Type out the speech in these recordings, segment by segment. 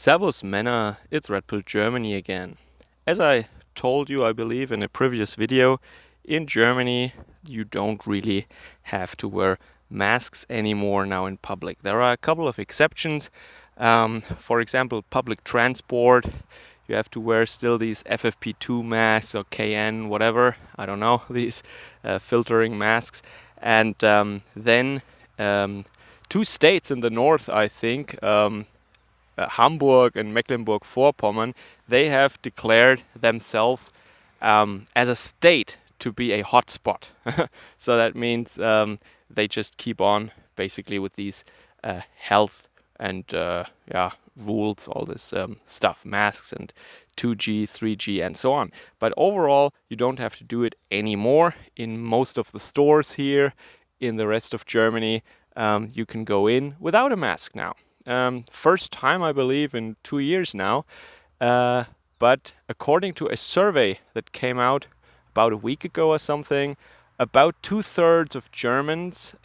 Servus Männer, it's Red Pill Germany again. As I told you, I believe, in a previous video, in Germany you don't really have to wear masks anymore now in public. There are a couple of exceptions. For example, public transport, you have to wear still these FFP2 masks or KN, whatever, I don't know, these filtering masks. And then two states in the north, I think, Hamburg and Mecklenburg-Vorpommern, they have declared themselves as a state to be a hotspot. So that means they just keep on basically with these health and rules, all this stuff, masks and 2G, 3G, and so on. But overall, you don't have to do it anymore. In most of the stores here, in the rest of Germany, you can go in without a mask now. First time, I believe, in 2 years now. But according to a survey that came out about a week ago or something, about 2/3 of Germans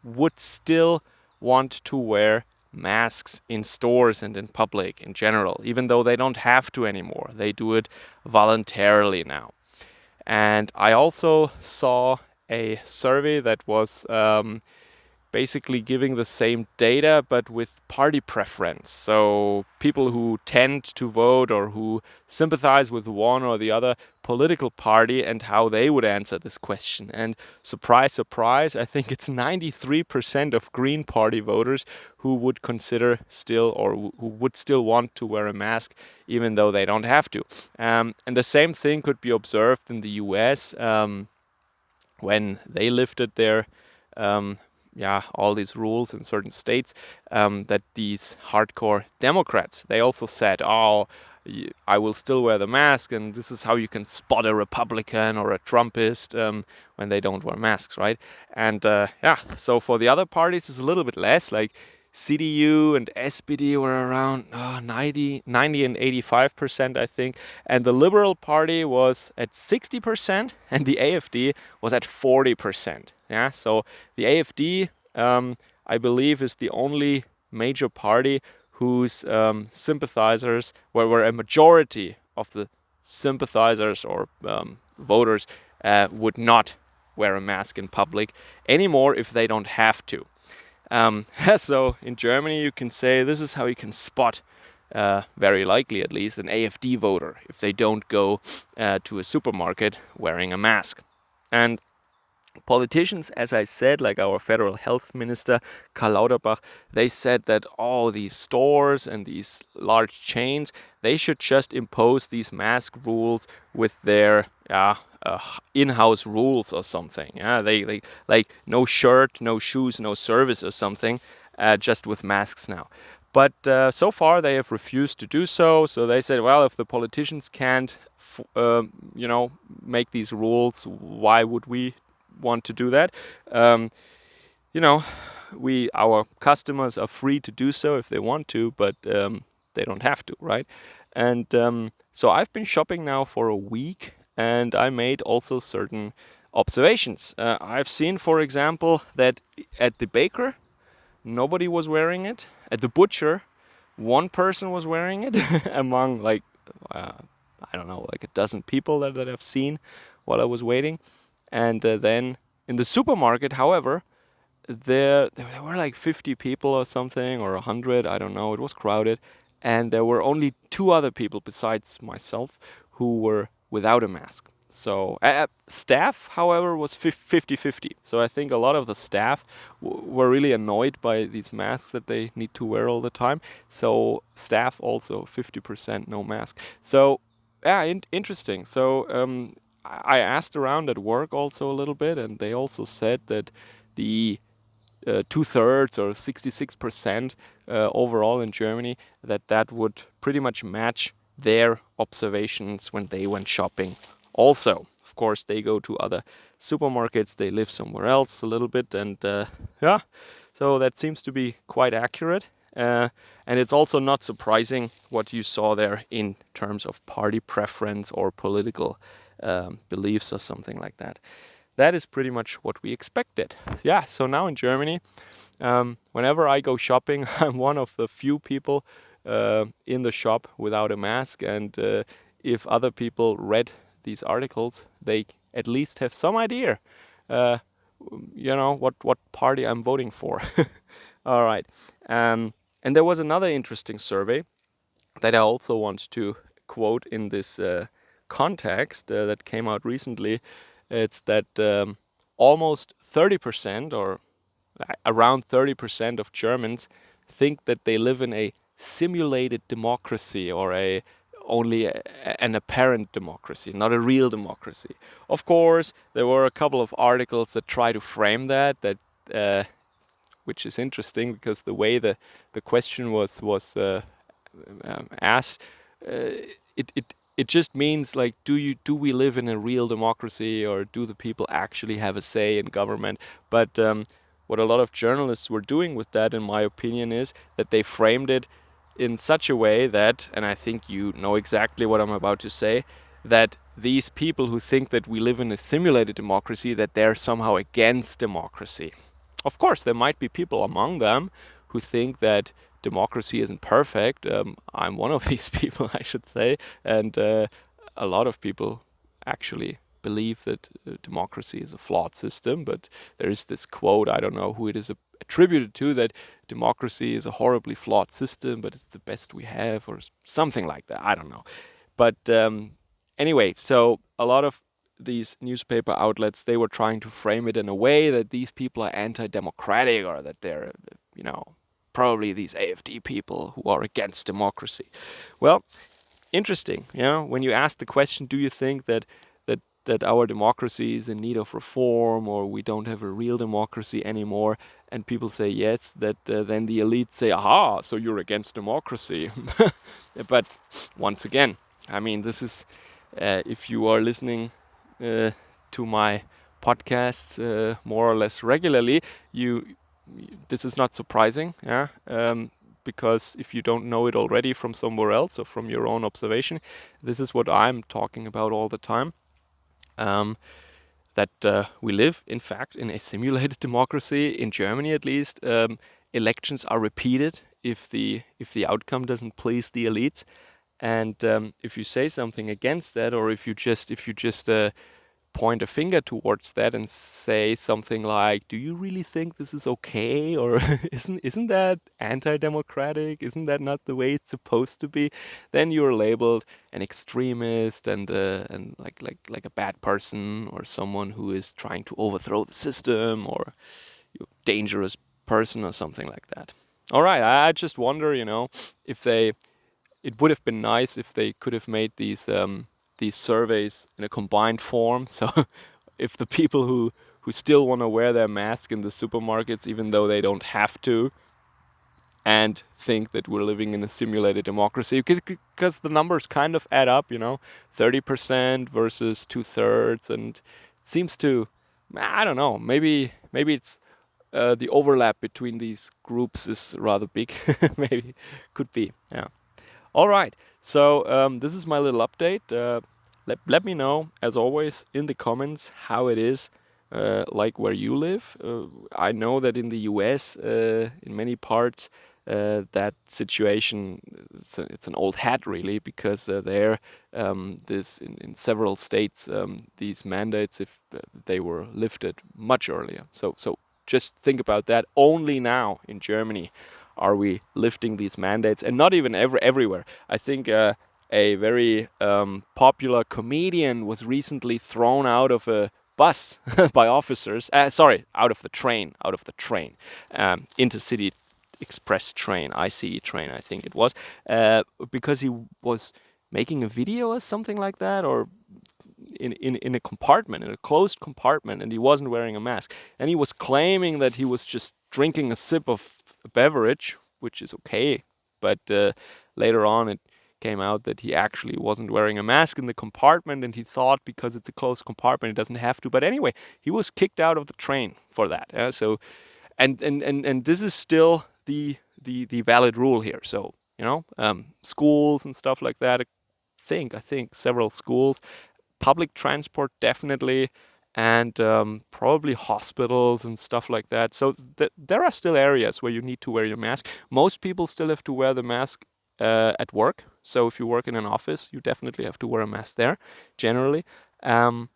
would still want to wear masks in stores and in public in general, even though they don't have to anymore. They do it voluntarily now. And I also saw a survey that was basically giving the same data but with party preference. So people who tend to vote or who sympathize with one or the other political party and how they would answer this question. And surprise, surprise, I think it's 93% of Green Party voters who would consider still or who would still want to wear a mask even though they don't have to. And the same thing could be observed in the US when they lifted their all these rules in certain states, that these hardcore Democrats, they also said, I will still wear the mask, and this is how you can spot a Republican or a Trumpist when they don't wear masks, right? And so for the other parties, it's a little bit less, like CDU and SPD were around 90 and 85%, I think. And the Liberal Party was at 60%, and the AfD was at 40%. Yeah, so the AfD, I believe, is the only major party whose sympathizers, where a majority of the sympathizers or voters would not wear a mask in public anymore if they don't have to. So in Germany, you can say this is how you can spot, very likely at least, an AfD voter if they don't go to a supermarket wearing a mask. And politicians, as I said, like our federal health minister, Karl Lauterbach, they said that all these stores and these large chains, they should just impose these mask rules with their in-house rules or something. Yeah, they like no shirt, no shoes, no service or something, just with masks now. But so far they have refused to do so. So they said, well, if the politicians can't, make these rules, why would we want to do that? Our customers are free to do so if they want to, but they don't have to, right? And so I've been shopping now for a week, and I made also certain observations. I've seen, for example, that at the baker, nobody was wearing it. At the butcher, one person was wearing it among like a dozen people that I've seen while I was waiting. And then in the supermarket, however, there were like 50 people or something, or 100, I don't know, it was crowded. And there were only 2 other people besides myself who were without a mask. So staff, however, was 50-50. So I think a lot of the staff were really annoyed by these masks that they need to wear all the time. So staff also 50% no mask. So interesting. So I asked around at work also a little bit, and they also said that the 2/3 or 66% overall in Germany, that would pretty much match their observations when they went shopping. Also, of course, they go to other supermarkets, they live somewhere else a little bit, and so that seems to be quite accurate. And it's also not surprising what you saw there in terms of party preference or political beliefs or something like that. That is pretty much what we expected. Yeah, so now in Germany, whenever I go shopping, I'm one of the few people in the shop without a mask, and if other people read these articles, they at least have some idea, uh, what party I'm voting for. All right. And there was another interesting survey that I also want to quote in this context that came out recently. It's that almost 30% or around 30% of Germans think that they live in a simulated democracy or an apparent democracy, not a real democracy. Of course, there were a couple of articles that try to frame that which is interesting because the way the question was asked, it just means like, do we live in a real democracy, or do the people actually have a say in government? But what a lot of journalists were doing with that, in my opinion, is that they framed it in such a way that, and I think you know exactly what I'm about to say, that these people who think that we live in a simulated democracy, that they're somehow against democracy. Of course, there might be people among them who think that democracy isn't perfect. I'm one of these people, I should say, and a lot of people actually believe that democracy is a flawed system. But there is this quote, I don't know who it is attributed to, that democracy is a horribly flawed system, but it's the best we have, or something like that. I don't know. But anyway, so a lot of these newspaper outlets, they were trying to frame it in a way that these people are anti-democratic, or that they're, probably these AfD people who are against democracy. Well, interesting. When you ask the question, do you think that our democracy is in need of reform, or we don't have a real democracy anymore, and people say yes, that then the elite say, aha, so you're against democracy. But once again, I mean, this is, if you are listening to my podcasts more or less regularly, this is not surprising, yeah. Because if you don't know it already from somewhere else or from your own observation, this is what I'm talking about all the time. That we live, in fact, in a simulated democracy, in Germany at least. Elections are repeated if the outcome doesn't please the elites, and if you say something against that, or if you just point a finger towards that and say something like, "Do you really think this is okay?" or "Isn't that anti-democratic? Isn't that not the way it's supposed to be?" Then you're labeled an extremist and like a bad person, or someone who is trying to overthrow the system, or a dangerous person, or something like that. All right, I just wonder, if they it would have been nice if they could have made these surveys in a combined form. So if the people who still want to wear their mask in the supermarkets, even though they don't have to, and think that we're living in a simulated democracy, because the numbers kind of add up, 30% versus 2/3, and it seems to, I don't know, maybe it's the overlap between these groups is rather big. Maybe could be, yeah. All right. So this is my little update. Let me know, as always, in the comments how it is, like where you live. I know that in the US, in many parts, that situation, it's an old hat really, because there, in several states, these mandates, if they were lifted much earlier. So just think about that. Only now in Germany are we lifting these mandates, and not even everywhere. I think a very popular comedian was recently thrown out of a bus by officers. Sorry, out of the train, intercity express train, ICE train, I think it was, because he was making a video or something like that, or in a compartment, in a closed compartment, and he wasn't wearing a mask. And he was claiming that he was just drinking a sip of a beverage, which is okay. But later on, it came out that he actually wasn't wearing a mask in the compartment, and he thought because it's a closed compartment, it doesn't have to. But anyway, he was kicked out of the train for that. So, and this is still the valid rule here. So, schools and stuff like that. I think several schools, public transport definitely, and probably hospitals and stuff like that. So there are still areas where you need to wear your mask. Most people still have to wear the mask at work. So if you work in an office, you definitely have to wear a mask there, generally. Um,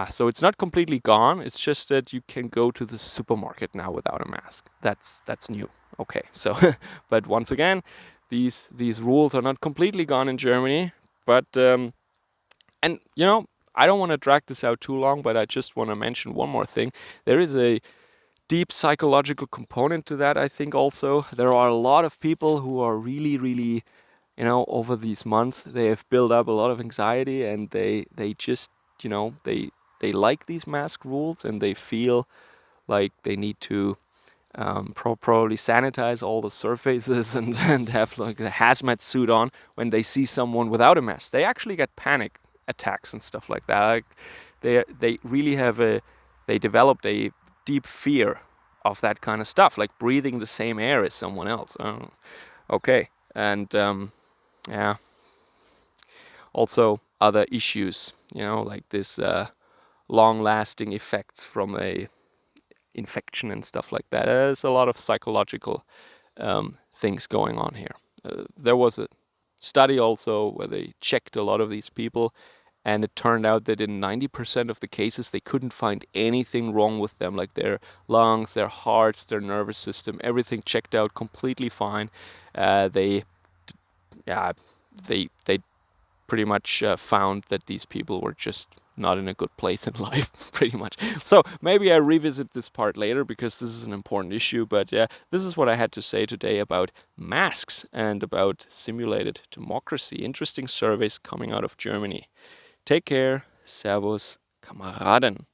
so it's not completely gone. It's just that you can go to the supermarket now without a mask. That's new. Okay, so but once again, these rules are not completely gone in Germany. But and I don't want to drag this out too long, but I just want to mention one more thing. There is a deep psychological component to that. I think also there are a lot of people who are really, really, over these months they have built up a lot of anxiety, and they just, they like these mask rules, and they feel like they need to probably sanitize all the surfaces and have like a hazmat suit on when they see someone without a mask. They actually get panic attacks and stuff like that. Like they really they developed a deep fear of that kind of stuff, like breathing the same air as someone else. Oh, okay, and yeah, also other issues, like this long-lasting effects from a infection and stuff like that. There's a lot of psychological things going on here. There was a study also where they checked a lot of these people, and it turned out that in 90% of the cases they couldn't find anything wrong with them, like their lungs, their hearts, their nervous system, everything checked out completely fine. They yeah they pretty much found that these people were just not in a good place in life, pretty much. So maybe I revisit this part later because this is an important issue. But yeah, this is what I had to say today about masks and about simulated democracy. Interesting surveys coming out of Germany. Take care. Servus, Kameraden.